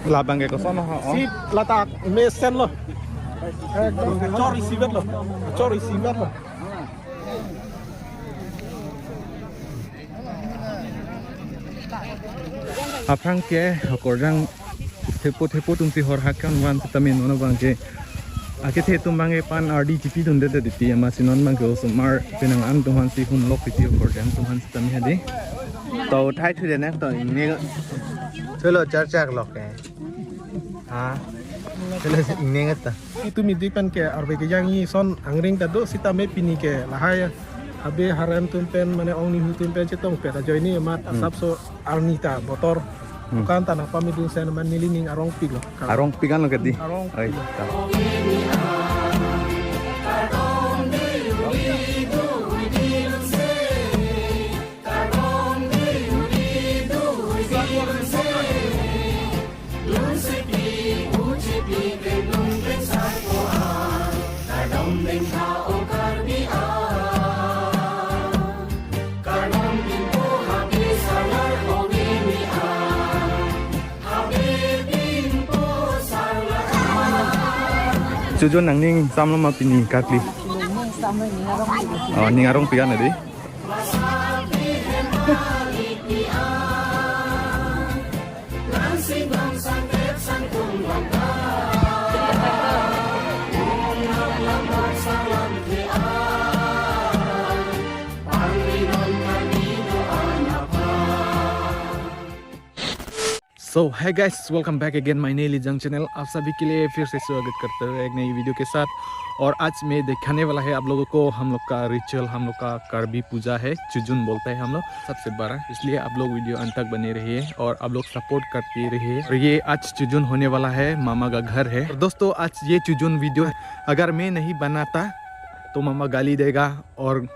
Labang ke kosono ha. Si letak mesin loh. Cor receiver loh. Cor receiver loh. Aprang ke korang tepo tumsi hor hakan wan tamin ono bangke ake the tumbange pan RDGP dunde de diti ama sinon bangke osmar penang an tuhan si hum lok piti korang tuhan tami hadi to thai thu de na to ne chelo char chak lok ke ha chelo ne ngata Itu midi pan ke arbe ke yang i son angring tado si tame pini ke lahaya. Habe haram tumpen mane ong ni tumpen cetong pe rajo ini mat asap so arnita motor. Bukan tanah pamidun sen man nilining arong pig loh. arong pikan lo kedi Arong ai Jujun nang ning samlo ma pini kakli. Oh, ning arong pian adi. So hey guys, welcome back again my नीली जंग चैनल। आप सभी के लिए फिर से स्वागत करते हुए एक नई वीडियो के साथ। और आज मैं दिखाने वाला है आप लोगों को हम लोग का रिचुअल, हम लोग का करबी पूजा है, चुजुन बोलते हैं हम लोग सबसे बड़ा, इसलिए आप लोग वीडियो अंत तक बने रहिए और आप लोग सपोर्ट करते रहिए। और ये आज चुजुन होने वाला है, मामा का घर है। और दोस्तों आज ये चुजुन वीडियो अगर मैं नहीं बनाता तो मामा गाली देगा और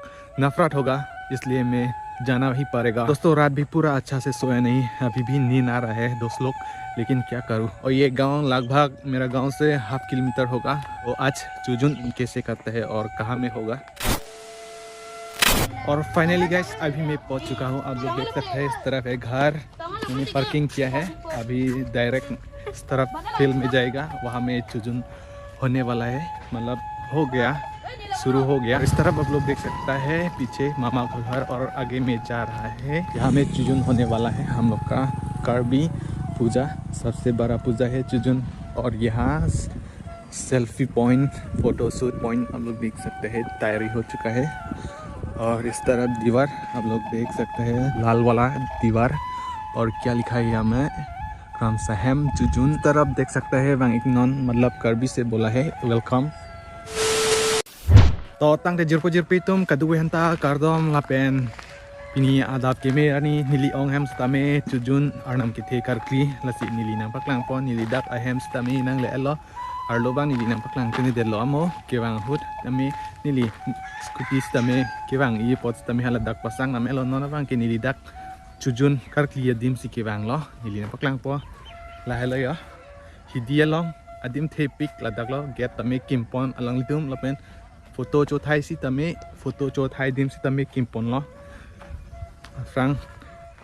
नफरत होगा, इसलिए मैं जाना ही पड़ेगा। दोस्तों रात भी पूरा अच्छा से सोया नहीं, अभी भी नींद आ रहा है दोस्त लोग, लेकिन क्या करूं। और ये गांव लगभग मेरा गांव से 1/2 किलोमीटर होगा। वो आज चुजुन कैसे करते हैं और कहाँ में होगा। और फाइनली गाइस अभी मैं पहुंच चुका हूं। आप लोग देख सकते हैं इस तरफ है घर, मैंने पार्किंग किया है। अभी डायरेक्ट इस तरफ फील्ड में जाएगा, वहाँ में चुजुन होने वाला है, मतलब हो गया, शुरू हो गया। इस तरफ आप लोग देख सकता है पीछे मामा का घर और आगे में जा रहा है। यहाँ में चुजुन होने वाला है हम लोग का करबी पूजा, सबसे बड़ा पूजा है चुजुन। और यहाँ सेल्फी पॉइंट, फोटोशूट पॉइंट आप लोग देख सकते हैं, तैयारी हो चुका है। और इस तरफ दीवार आप लोग देख सकते हैं, लाल वाला दीवार। और क्या लिखा है यहाँ में, रामसाहेम चुजुन। तरफ देख सकते हैं वांगिकनॉन, मतलब करबी से बोला है वेलकम। तो तंग जिरपो जिरपी तुम कदुवे हंता कार्दम लापेन पिनी आदाब के में रानी नीली ओंग हेम स्तामे चुजुन अर्नम के थे करक्ली लसी नीली नाम पकलांग पो नीली दाक अहेम स्तामे नंग ले एलो अर्लोबा नीली नाम पकलांग के दे लो अमो केवांग हुट तमे नीली स्कूटी स्तामे केवांग ये पोट स्तामे हला दाक pasang नाम एलो नोना बांग के नीली दाक चुजुन करक्ली यदिम सी केवांग लो नीली नाम पकलांग पो ला हेलो या हिदिया लो अदिम थे पिक लदाक लो गेट तमे किमपोन अलंग लितुम लपेन फोटो चौथाई सी तमे फोटो चौथाई दिन सी तमे किमपोन लो फ्रांग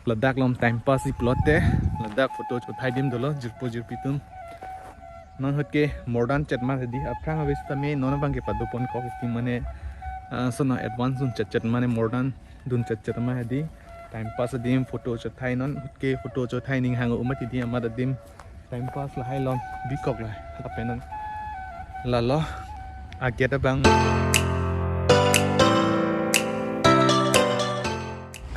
लद्दाख लम टाइम पास सी प्लॉटे लद्दाख फोटो चौथाई दिन दलो जिरपो जिरपी तुम नन हके मॉडर्न चटमा दी अफ्रांग अवेस तमे नोन बांगे पदोपन को की माने सोना एडवांस दुन चट माने मॉडर्न दुन चट मा दी टाइम पास दिम फोटो चौथाई नन हके फोटो चौथाई निंग हांग उमति दी अमा दिम टाइम पास लहाय लम बिकक ला अपेनन लालो आगे bang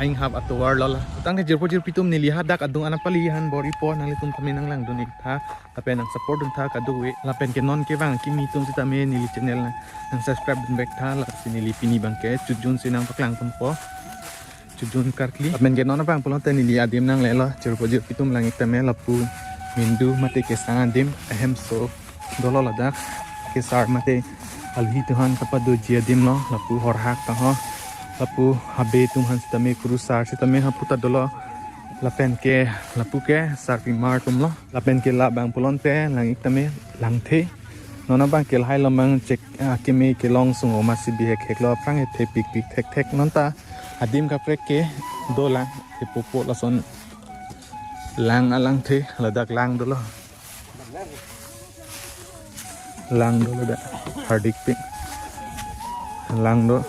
aing hab atuar lola tang jirpo jirpi tum niliha dak adung anak palihan bori po nang litum kami nang lang dunik tha tapi nang support dun tha kaduwe lapen ke non ke bang kimi tum sita me nili channel nang subscribe dun back tha la sinili pini bang ke chujun sinang paklang pun po chujun karkli lapen ke non bang pulon te nili adim nang lela jirpo jirpi tum langik tame lapu mindu mate ke sangadim ahem so dolo ladak ke sar mate alhi tuhan kapado jia dim lo lapu horhak ta ho lapu habe tuhan stame kuru sar stame haputa dolo lapen ke lapu ke sar pimar tum lo lapen ke la bang pulonte langik tame langthe nona bang ke hai lamang chek ke me ke long sungo masi bi hek lo prang the pik pik thek thek nonta adim ka prek ke dola ke popo lason lang alang the ladak lang dulu dah hardik ping lang dulu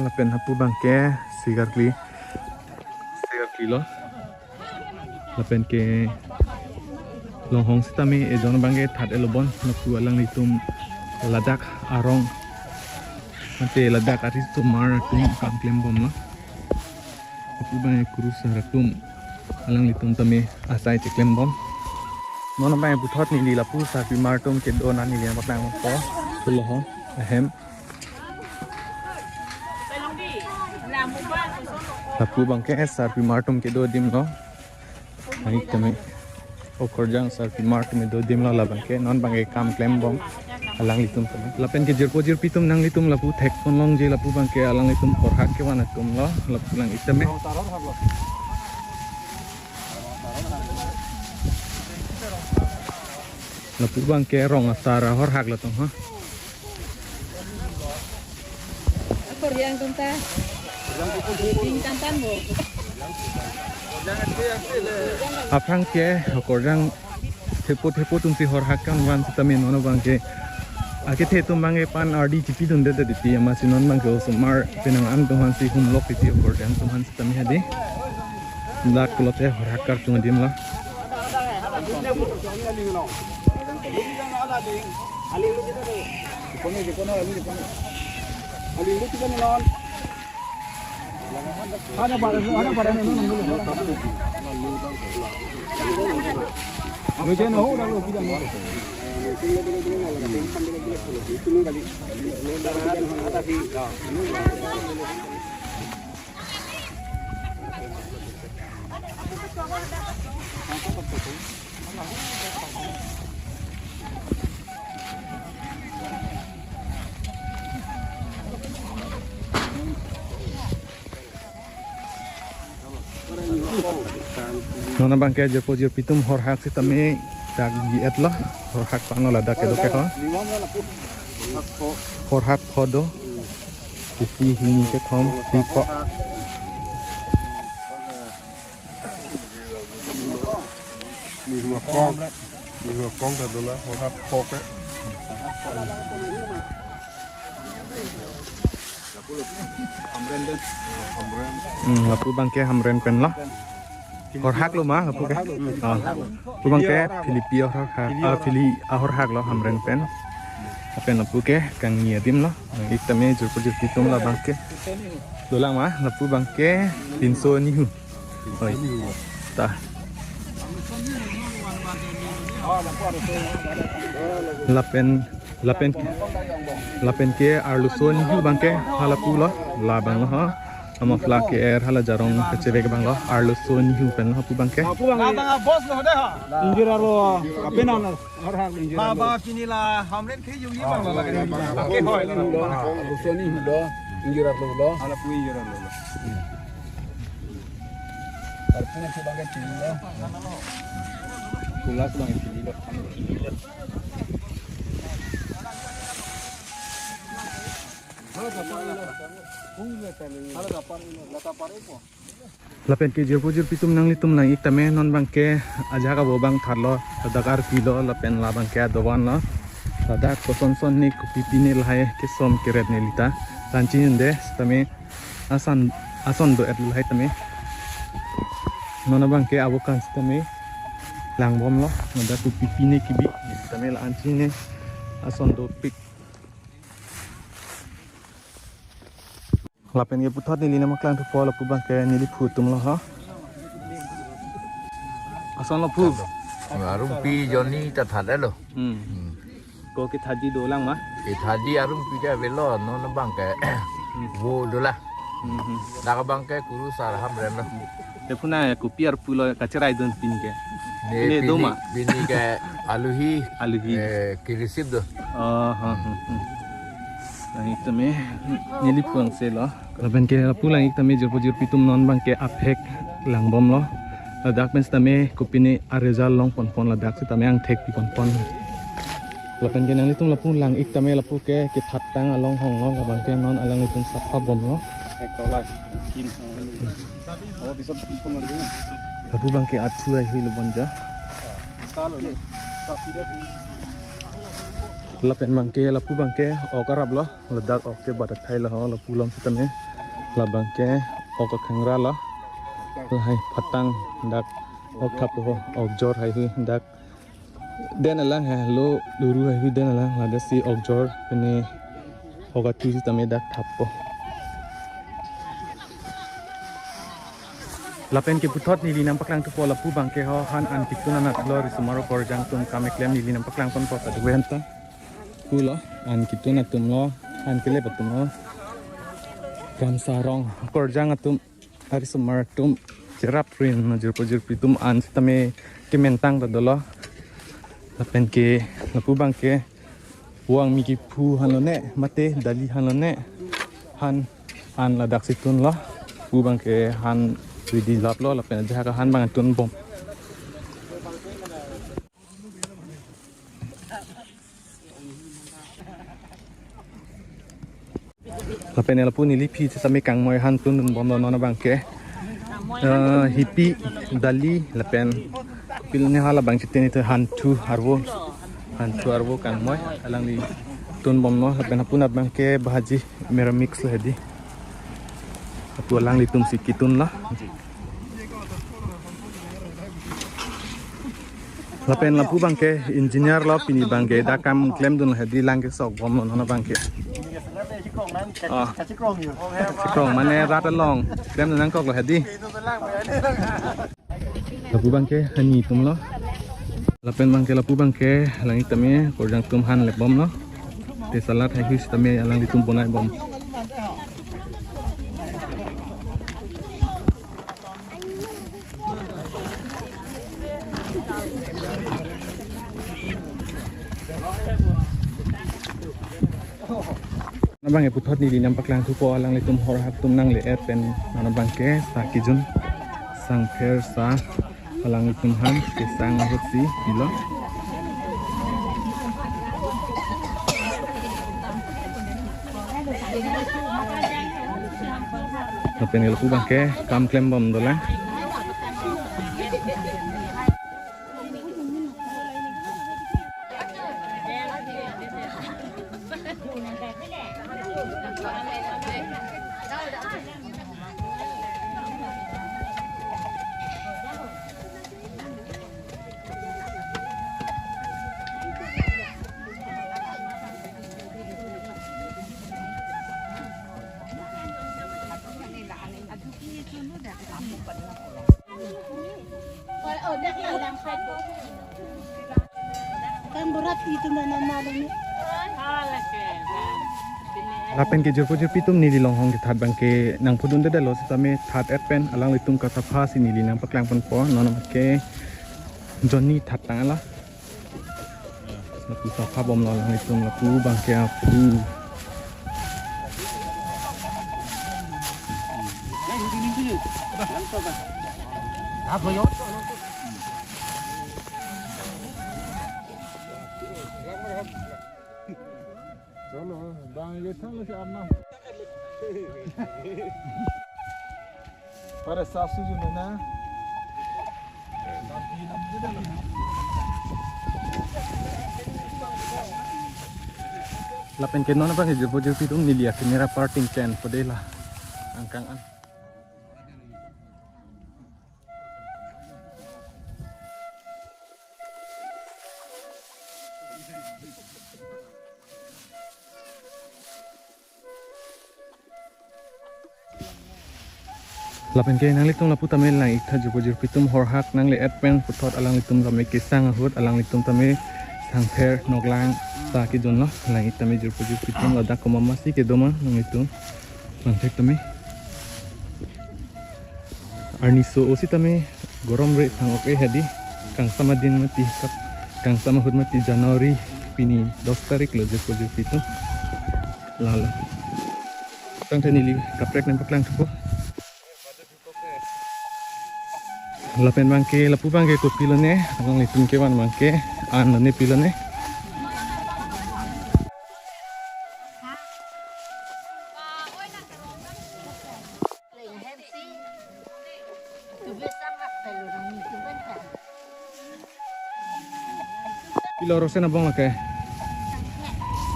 lapen hapu bangke sigar kilo lapen ke longhong sitami ejon bangke that elobon napu alang litum ladak arong ante ladak aris tumar tum kamplem bom no hapu bangke kurus ratum alang litum tami asai ceklem bom nono bangke buthot ni lapu sapi martum ke dona ni liam patang po puloh ahem lapu bangke sapi martum ke do dim no ai tami okorjang sapi martum do dim lo la bangke non bangke kam klem bom alang litum tami lapen ke jirpojir pitum nang litum lapu thek ponlong je lapu bangke alang litum korhak ke wana tum lo lapu lang itame lapu bangke rong asara hor hak la tong ha Korean kunta. Tingkan tanmu. aprang ke okorjang tepo tum si hor hak kan wan sitame nono bangke ake the tum bangke pan ardi chipi dun de ti ama sinon bangke sumar pinang am tum han si hum lok ti okorjang tum han sitame hadi dak klote hor hak kar tum dim la nona bangke jirpojir pitum hor hak sitame dag giet lo hor hak pano la dak edo keko hor hak khodo isi hini ke thom tipo mi hua kong ta dola hor hak poke lapu bangke hamren pen lo hor hak lo ma lapu ke lapu bangke filipi hor hak fili hor hak lo hamren pen apen lapu ke kang ngiadim lo itame jirpojir pitum la bangke dola ma lapu bangke pinso nihu oi ta lapen ke arluson nihu bangke halapu lo la bang lo ha ama fla ke air hala jarong kecebe ke bang lo arluson nihu pen lo hapu bangke bos lo deh injir aro kapena na har hak injir Baba kini lah hamren ke yung bang lah ke hoy rusoni do injir ro lo ala pui jera lo arpuna se bangke tin lo kulas bang ini lo lapen ke jirpojir pitum nang litum nang itame non bangke aja ka bobang tharlo dakar kilo lapen la bangke dowan lo ladak koson ni kupipine lahe ke som keret ne lita tanchin de tame ason do et lahe tame non bangke abokan tame lang bom lo nada kupipine kibi tame la ancine ason do pik lapen ge puthot ni lina maklang tu pol pu bangke ni li phutum lo ha ason lo phu arum pi joni ta thada lo ko ke thaji do lang ma e thadi arum pi ja velo no na bangke wo dola daga bangke kuru sar ham rem lo te phuna ku piar pulo ka cherai don pin ke ne do ma bini ke aluhi kirisib do ha Lang itame nili puang se lo laben ke pulang itame jirpojir pitum non bangke aphek lang bom lo ladak men stame kupine arezal long pon ladak se tame ang thek pi pon laben ke nang litum lapun lang itame lapu ke thattang along hong lo labang ke non alang litum sapha bom lo lapu bangke atu ai hui lebonja lapen bangke lapu bangke okarap lo ledak oke badak thai lo lapu lam sitame la bangke oka khangra lo hai phatang dak ok thap ho ok jor hai hui dak den alang ha lo luru hai hui den alang la dasi ok jor pene oka tu sitame dak thap po lapen ke putot nili nampak lang tu po lapu bangke ho han an kituna na thlor sumaro korjang tum kameklem nili nampak lang kon po ta duenta kulo an kituna tum lo an kele patum lo ram sarong korjang atum hari sumar tum jerap rin na jerpo tum an tame kementang ta dolo lapen ke lapu bangke uang miki pu hanone mate dali hanone han an ladak situn lo pu bangke han di lap lo lapen aja ka han bang tun bom lapen ela pun ili pi sami kang moy han tun bom no na bangke hipi dali lapen pilne hala bang chiteni te han tu arwo kang moy alang di tun bom no lapen pun bangke bahaji mera mix ledi atu alang di tum sikitun lah lapen lapu bangke engineer lo pini bangke da kam claim dun hedi langke sok bom no bangke krong mane rat long claim nang kok lo hedi lapu bangke hani tum lo lapen bangke lapu bangke langi tame korjang tum han le bom lo te salat hai his tame alang di tum bonai bom nabang putot ni nampak lang tupo alang litum hor hak tum nang le pen nabang ke sa kijun sang pher sa alang litum han ke sang hotsi bilo lapen lapu bangke kam klem bom dola lapen ke jurpo tum nili longhong ke that bangke nang pudun de lo sitame that et pen alang litum ka tapha si nili nang paklang pon po non ke jonni that tangala lapu sapha bom lo lang litum lapu bangke apu Para sasu juga na. lapen ke non bang jurpo tum nili kamera parting chen podela angkang an lapen ke nang litum lapu tamel lang ikha jurpo tum hor hak nang le et pen putot alang litum tame ke sang hut alang litum tame sang pher noklang ta ki jon lo lang itame jurpo tum ladak ko mama si ke doma nang litum lang tek tame arni so osi tame gorom re sang oke hedi kang sama din mati kap kang sama hut mati Januari pini 10 tarik lo jurpo tum lala kang tenili kaprek nang paklang tupo lapen bangke lapu bangke ko pilone alang litum ke wan bangke an ne pilone Pilo rosen abang lah kayak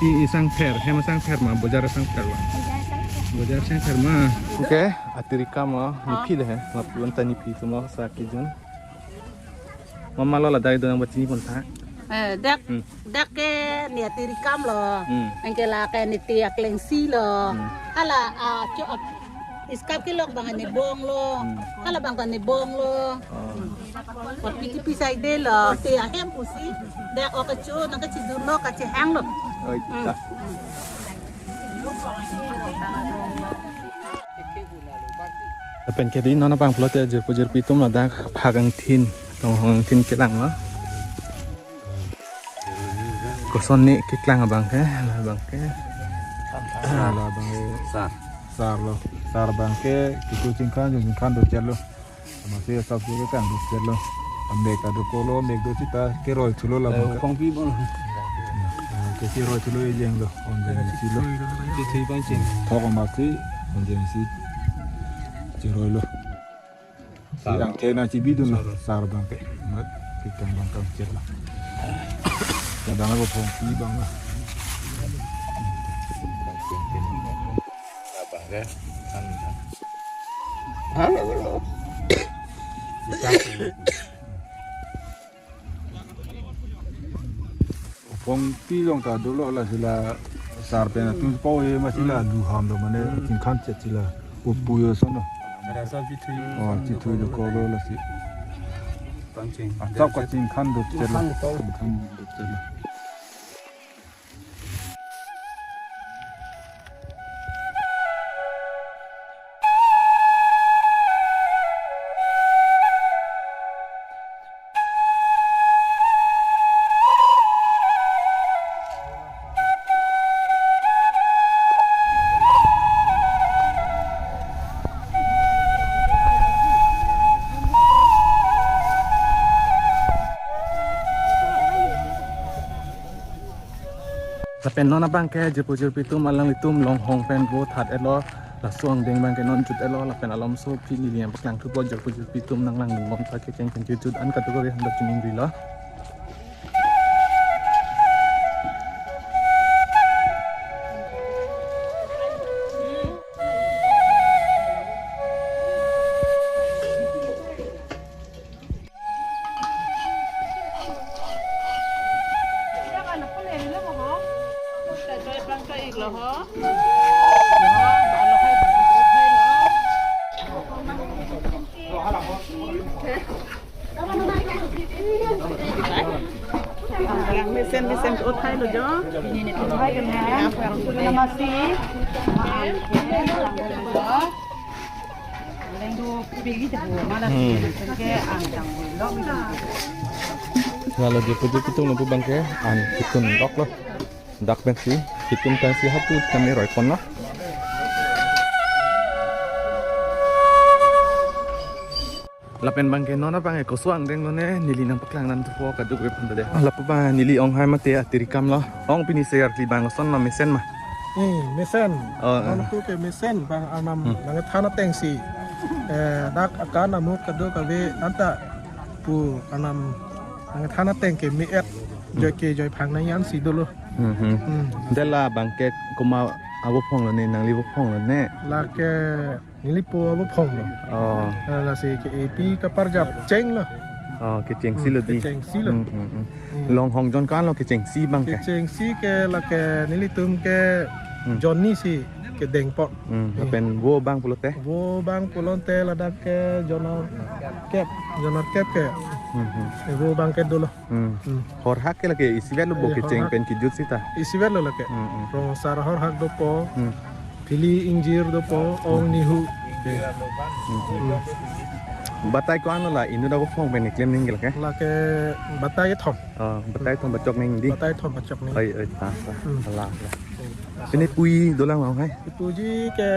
di sang per, hema sang per mah, bojar sang per lah. Bojar sang per mah. Oke, atirika mah nipi deh, lapuan tani nipi semua sakit jen. Mama lo lah dari dalam buat sini pun tak. Dak ke niat dirikam loh. Engke lah ke niat klengsi loh. Hala iskap ke lok bang ni bong lo. Hala bang ni bong lo. Wat piti pisai de lo. Te ahem pusi. Dak o kacu nang kaci dulo kaci hang lo. Oh, tak. Tapi kali ini nona bang pelot aja pujer pitum ada pagang tin, tong tin kelang lah. Koson ni kelang abang ke, abang ke. Salah bang sar bang ke kita cingkan do celo masih sab juga kan do celo ambek ado kolo ambek do cita keroi culo lah bang kong pi bang ke keroi culo jeng lo onjeng silo itu bang cing thok masih onjeng si keroi lo yang kena cibi do lo sar bang ke mat kita bang kong celo kadang aku kong pi bang lah Ke Pong pilong ka dulu lah sila sarpen tu pau masih lah duham do mana tingkan chat sila upuyo sono. Oh citu do kolo lah si. Atau ka tingkan do cela. Tapi nona bang ke jepujur pitum alang litum long hong pen bo that elo la suang deng bang ke non jut elo la pen alam so pi ni yang paklang tu bo jepujur pitum nang lang ngom ta ke keng jut an kategori hendak juming rila. Mesen ut hai lo jo. Ini ut hai kan ya. Terima kasih. Lendu pergi jauh malah ke angkang lo. Kalau jepujur pitum lumpu bang ke an pitun dok lo. Dak ben si pitun kan si hapu kami roi kon lah. Lapen bang ke nona bang ko suang deng lo ne nili nang paklang nan tu ko ka duk repun de. Lapu ba nili ong hai mate atirikam lo. Ong pini sear li bang son no mesen mah. Mesen. Nona tu ke mesen bang anam nang thana tengsi. Dak akan amu kado kabe anta pu anam nang thana teng ke miet joy ke joy phang na yan si dulu. Dela bang ke kuma abu pong lo ne nang li bu pong lo ne. La ke nili po abu pong lo. Oh. La si ke AP kaparjap ceng lo. Oh, ke ceng si lo di. Ceng si lo. Long hong jon kan lo ke ceng si bang ke. Ke ceng si ke la ke nili tum ke Johnny si ke deng pot. Lapen wo bang pulo teh. Wo bang pulon te la dak ke jonor kep ke. Wo bang ke dulu. Hor hak ke la ke isi velo bo ke ceng pen ki jut sita. Isi ver lo la ke. Ro sar hor hak do po. Pili injir do po ong nihu. Batai ko ano la inu da ko phong pen klem ning ke. La ke batai thom. Batai thom bacok ning di. Batai thom bacok ni. Ai ta la. Ini pui dolang mau hai. Puji ke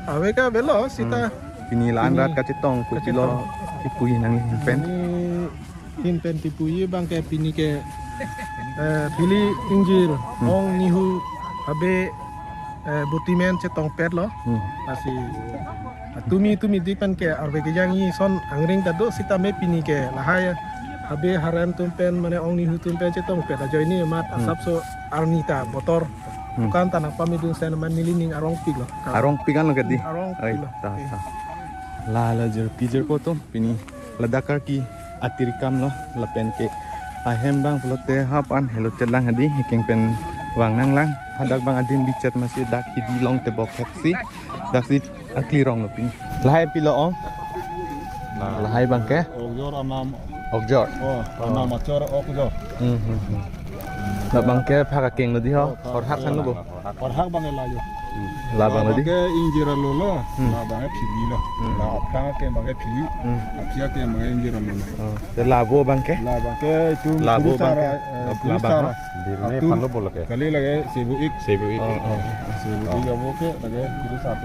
awe ka belo sita. Ini laan rat kacitong ku kilo ipui nang pen. Hin pen tipui bang ke pini ke pili injir ong nihu abe butimen cetong pet lo masih tumi dipan ke arbe ke jangi son angring tado sita me pini ke lahaya habe haram tumpen mane ong ni hutumpen cetong pet ajo ini mat asap so arnita motor bukan tanah pamidung sen man nilining arong pig lo Arong pigan lo gadi. arong Ay, pig lo ta ta. La pijer ko to pini ladakar ki atirikam lo lapen ke ahem bang pelote hapan hello telang hadi hiking pen wang nang lang hadak bang adin bicet masih dak di long te bok taxi dak si akli rong lo pin lahai pilo ong lahai bang ke Ogjor anam okjor anam macor okjor. la bang ke phaka keng lo di ho or hak san lo bo Or hak bang elayo. la bang lo di Ke injira lolo, la bang phili lo. La apta ke bang phili, apia ke bang injira lolo. te la bo bang ke La bang ke tu La bo bang ke? La bang ho? dirne palo bolake. Kali lage sebu ik sebu ik abo ke lage kudu satu.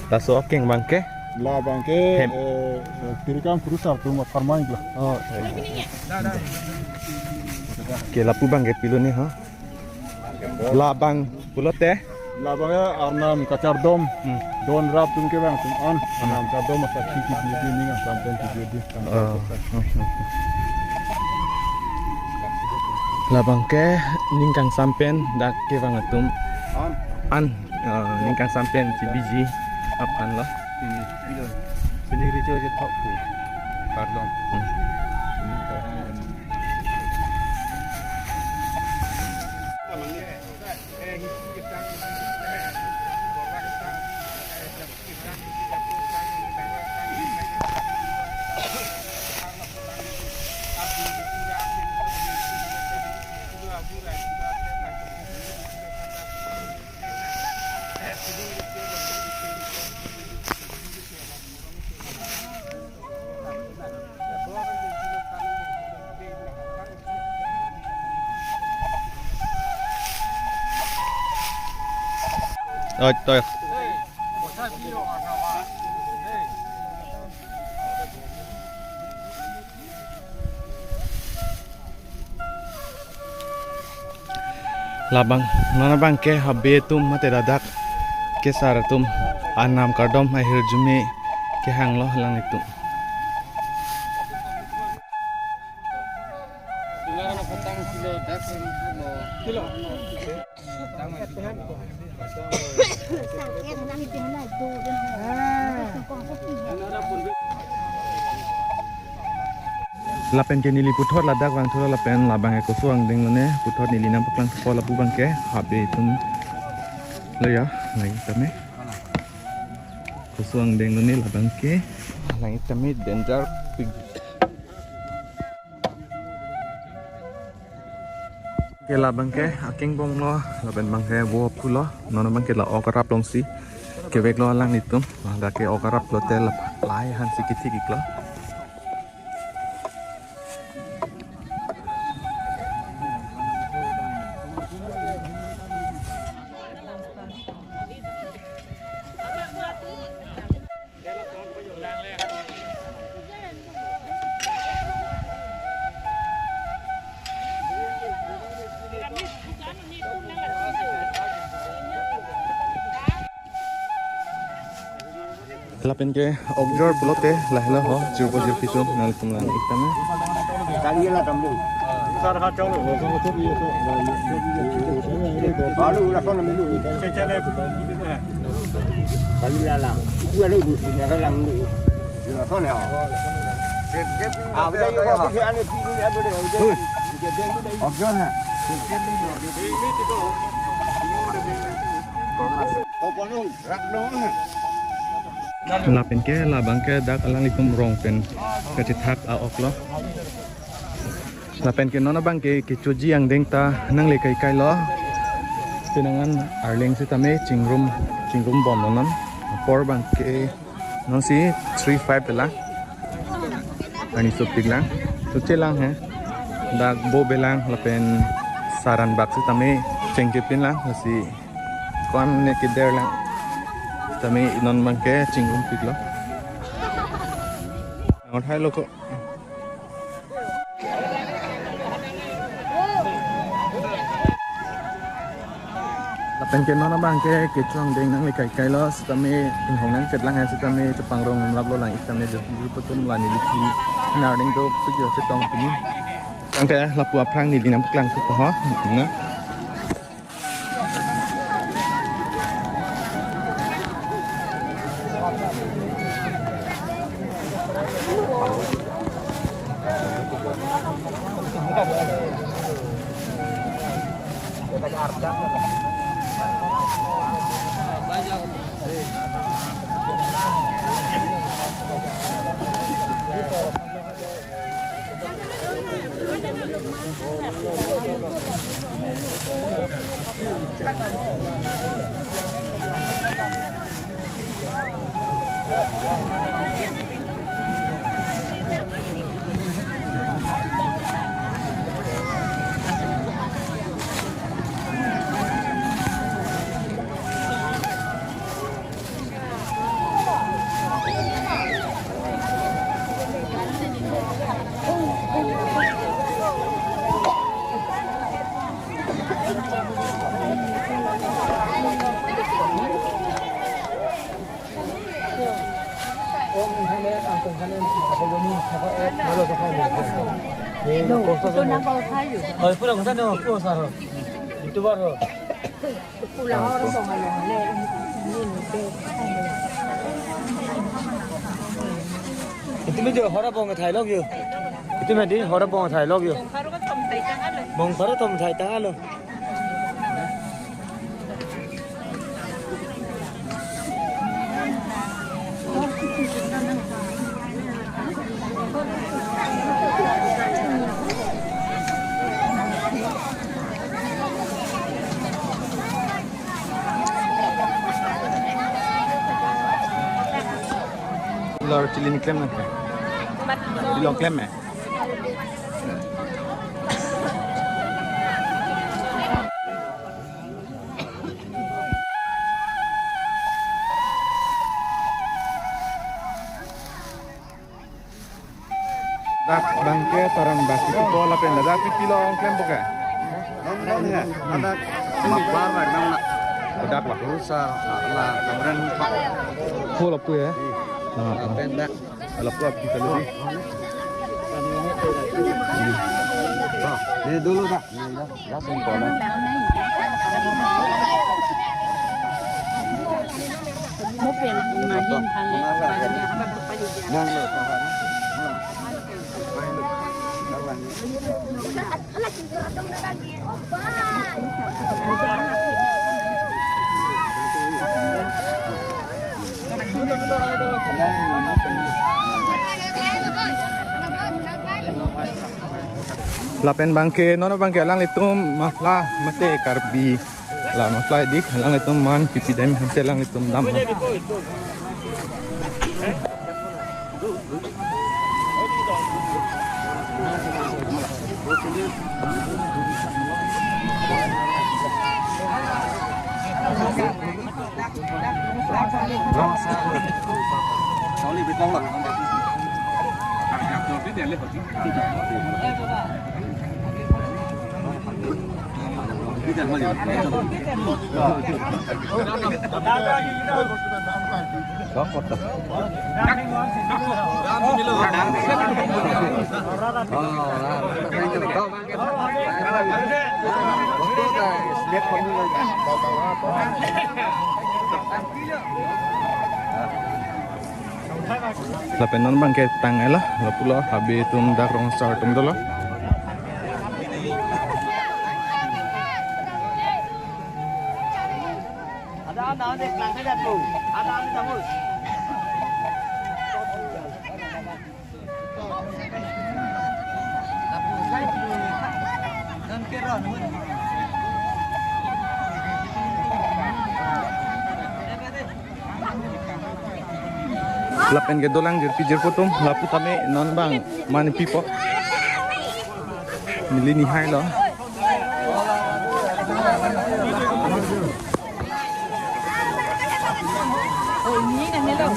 la so keng bang ke La bang ke Hem. tirikam kudu satu ma farmain lah. ke la pu bang ke pilo ni ha la bang pulote La bang arnam kacardom don rap tum ke bang tum an arnam kacardom masa kiki di ni ngan sampai di. labang ke ningkang sampen dak ke bang atum an ningkang sampen ci biji apan lo ini sendiri je tok pu pardon tôi labang nana bang ke habe tum mate dadak ke sara tum anam kardom ahir jume ke hanglo lang itu lapen ke nili puthot ladak wang thura lapen labang e kosuang ding lone puthot nili nam paklang ko lapu bang ke habe tum leya ngai tame kosuang ding lone labang ke ngai tame danger pig ke labang ke aking bong lo lapen bang ke wo pulo nono bang ke la okarap long si ke vek lo lang nitum da ke okarap lo tel lai han sikiti kiklo lapen ke objor pulote lahla ho jurbo jurpisu nal kumlan ikame Kali lah kamu. Sar kacau lo, kalau tu dia tu. Baru lah kau nak minum. Cecele. Kali lah. Gua lu ni ada lang ni. Lah kau ni. Ah, betul juga. Kita ane pergi ada dia. Okey lah. Oh, kono rak dong. lapen ke labang ke dak alang likum rong pen kacithak a oklo lapen ke nona bang ke chuji yang deng ta nang le kai kai lo pinangan arling si tame chingrum bom non por bang ke non si 35 pela ani so piglang so chelang he dak bo belang lapen saran bak si tame chengke pin lang si kon ne ke der lang tami inon bangke cinggung piglo ngot hai lo ko เป็นเกณฑ์น้องนะบางแค่เกช่วงเด้งนั่งเลยไกลๆแล้วสตามีถึงของนั้นเสร็จแล้วไงสตามีจะปังรองรับรถหลังอีกสตามีจะยุบตุ้มลายนิลิทีนาเด้งโดสุดยอดจะต้องปีตั้งแต่รับปัวพรางนิลิน้ำกลางสุดพอถึงนะpulang sana aku sah. Itu baru. Pulang orang sama orang lain. Itu macam orang bong Thai log you. Itu macam orang bong Thai log you. Bong baru tom Thai tangan lo. Lor cili ni klaim nak? Di long klaim eh? Dak bangke torang basi tu bola penda dak long klaim bukan? Ada makbar nak nak. Dak lah. Rusak lah, kemudian pak. Full apa ya? Pendak. Kalau puap kita lebih. Ini dulu tak? Ya sempol. Mau pilih mahin paling banyak apa berpayung. Nang lo. Lapen bangke, nona bangke lang itu mafla mate karbi, la mafla dik lang itu man pipi dem hamse lang itu dam. Sorry, betul lah. Lapen non bangke tangai lah, lapulah habis tum dak rong start tum dulu. Lapen ke dolang jer potom lapu tame non bang mani pipo milini hai lo ini kan ni lo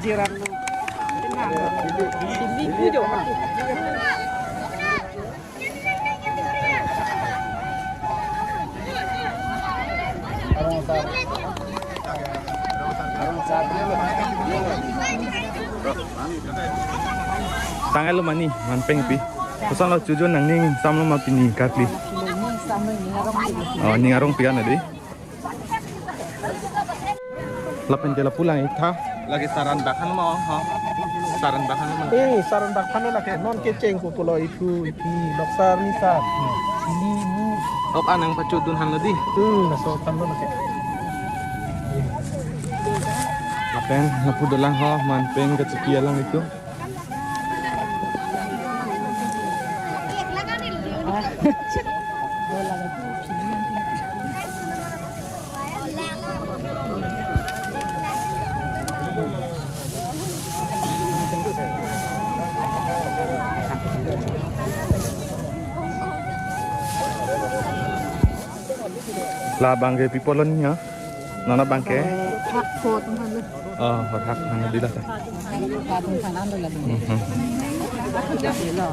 jiran lo ini video Tangan lo mani, manpeng pi. Pesan lo cujon nang ning sam lo ma pini kakli. Oh, ni ngarong pian adi. Lapen jala pulang itha. Lagi saran bakan mau, ha. Saran bakan mau. Saran bakhan la ke non ke ceng ko tulo itu doksar ni sa. Ini Ok anang pacudun han lo di. naso tan lo ke. Lapen lapu dalang ha manpeng kecekia lang itu. Lah bangke pipolon nya. Nana bangke. Hak ko tuhan lo. Oh, hak han di lah. Ka tung sanan lo lagi. Lo.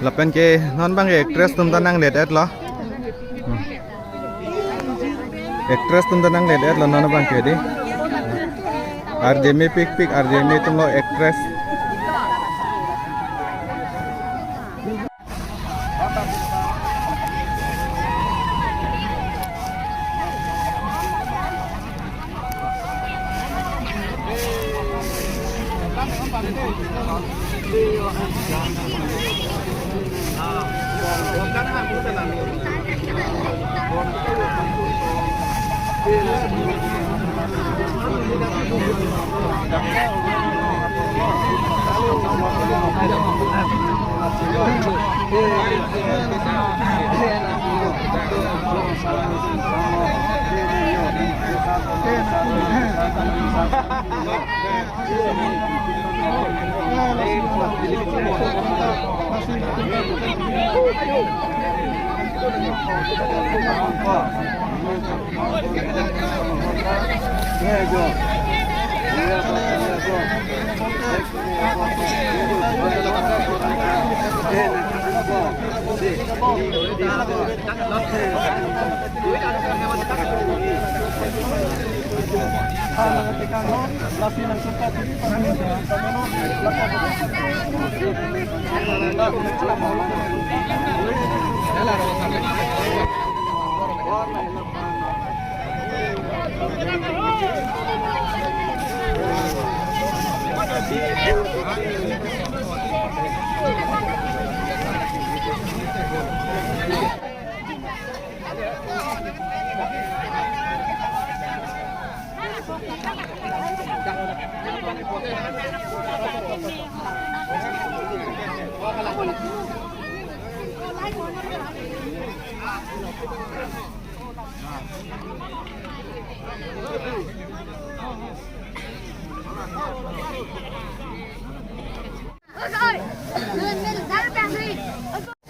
Lapen ke non bang actress tum tanang ledet lo. Actress tum tanang ledet lo non bang ke di. RJM pik RJM tum lo actress.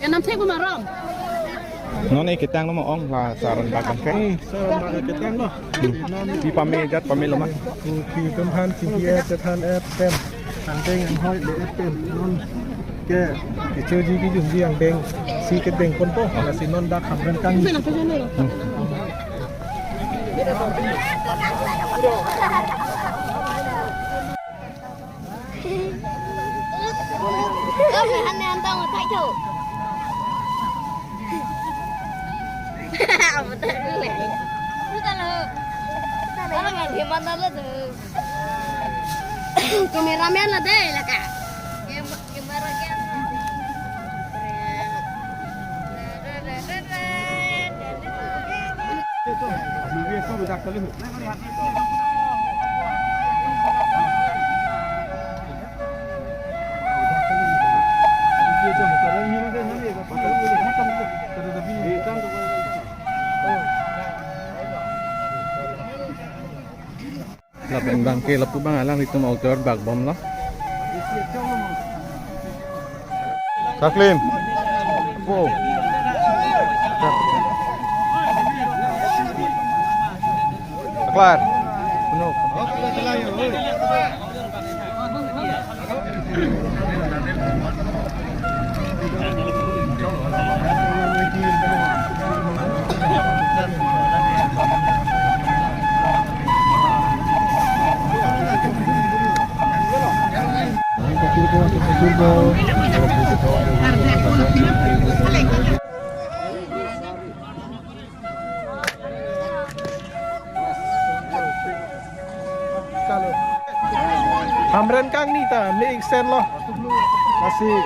Yang namanya gue maram. Non e kitang lo mo ong la saran bakang ke. Saran bakang ketang lo. Pi pamejat pamel lo ma. Pi kemhan tinggi cetan tem. Tanteng yang hoi le tem non ke chơi cái dùng gì hàng đen si cái đen con po là si non đã khám lên căng. Anh em tao mà thấy thử. Mà tao cứ lẹ. Cứ tao lơ. Tao là thì mà tao lơ từ. Cameraman là đây là cả. Cameraman. Lapen bangke lapu bang alang itu mau keluar bag bom lo. Saklin. Wow. Kelar. Penuh. Hamren kang ni ta me extend lo. Masih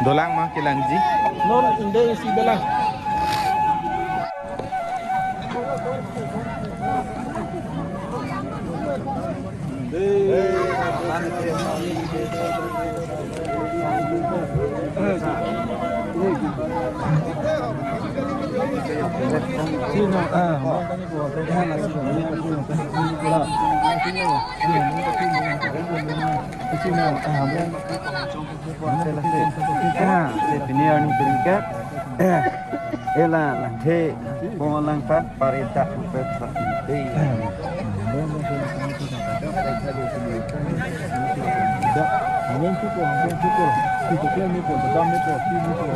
Dolang mah kilang ji. non inde isi belah. Sino Alguém ficou, Fica aqui, me pôr, dá me pôr, me pôr.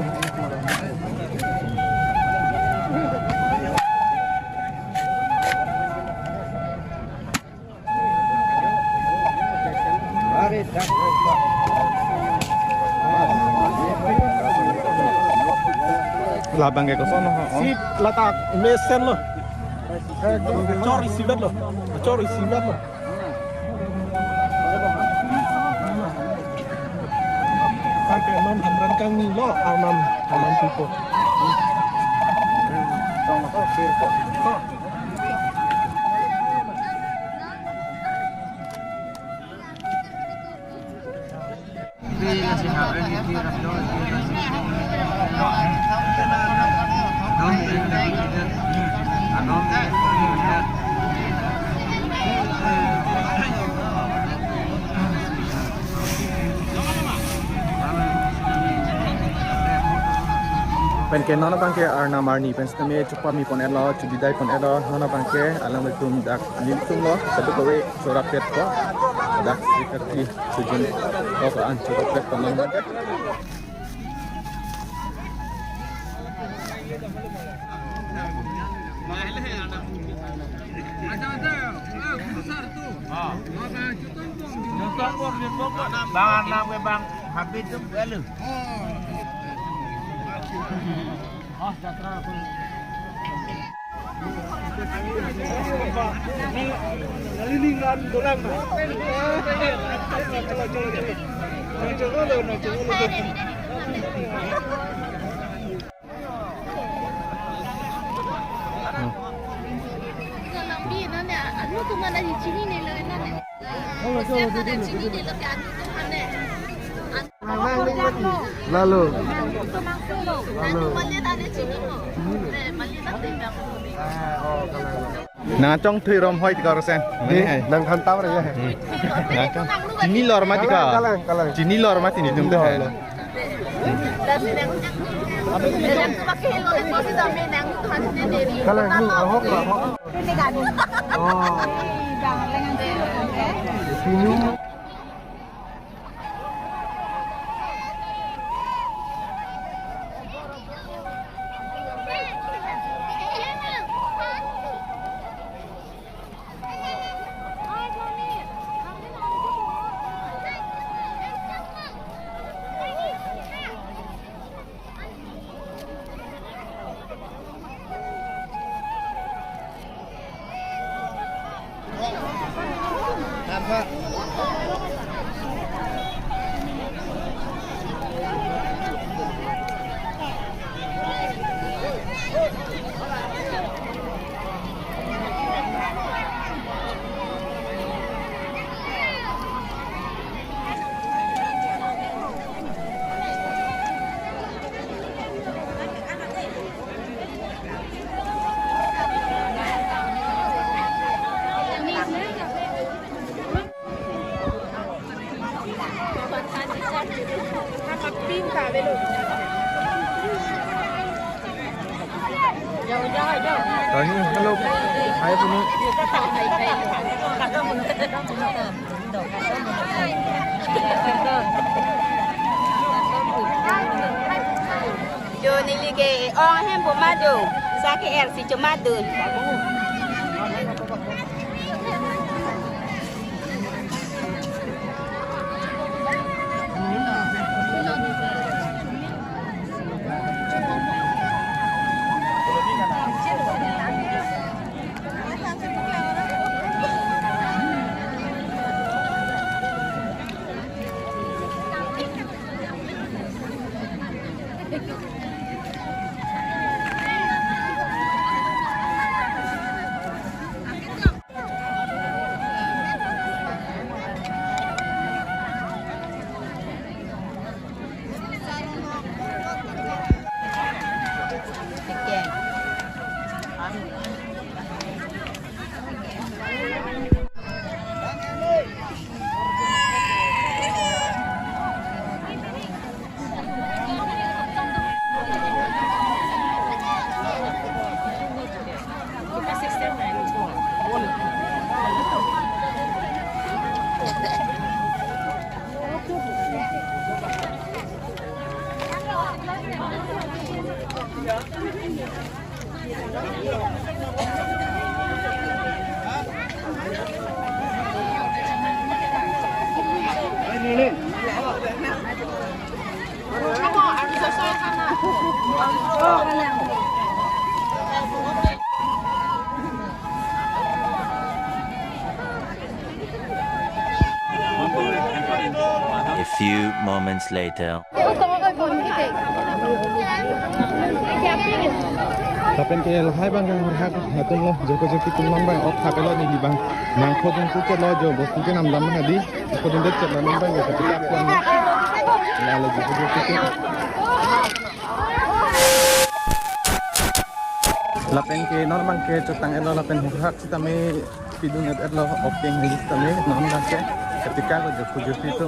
Labang kayak kosono. Si letak mesin lo. Cor isi banget lo. Cor isi banget lo. Pakai non hamran kami lo aman tipe. Pen ke nona bangke arna marni pen stame chupa mi pon elo chudidai pon elo nona bangke alam betum dak niltum lo satu kowe sorak pet ko dak seperti sujun ko an sorak pet pon nona bangke Bang anak gue bang habis tu lu. Nalilingan dolang. Lalu. Nangacong thui rom hoi tiga rosen. Nang kantau ya. Nangacong. Ini lor mati ka. Ini lor mati ni tum teh. Kalau ini ahok. Oh. Sini. Rồi như hello. Hai phụ nữ. Yo nili ke orang hem pomado, sakit air si cemadun. A few moments later. Tapi ke lahai bang kan harhak hatum lo joko joko tumlang bang ok hak lo ni di bang nang khodun tu ke lo jo bos tu ke nam lam hadi khodun det ke nam bang ke ketika kuan la lo joko joko tu lapen ke non bang ke cotang elo lapen hak kita me pidun et elo ok ke ngis tame nam la ke ketika lo joko joko tu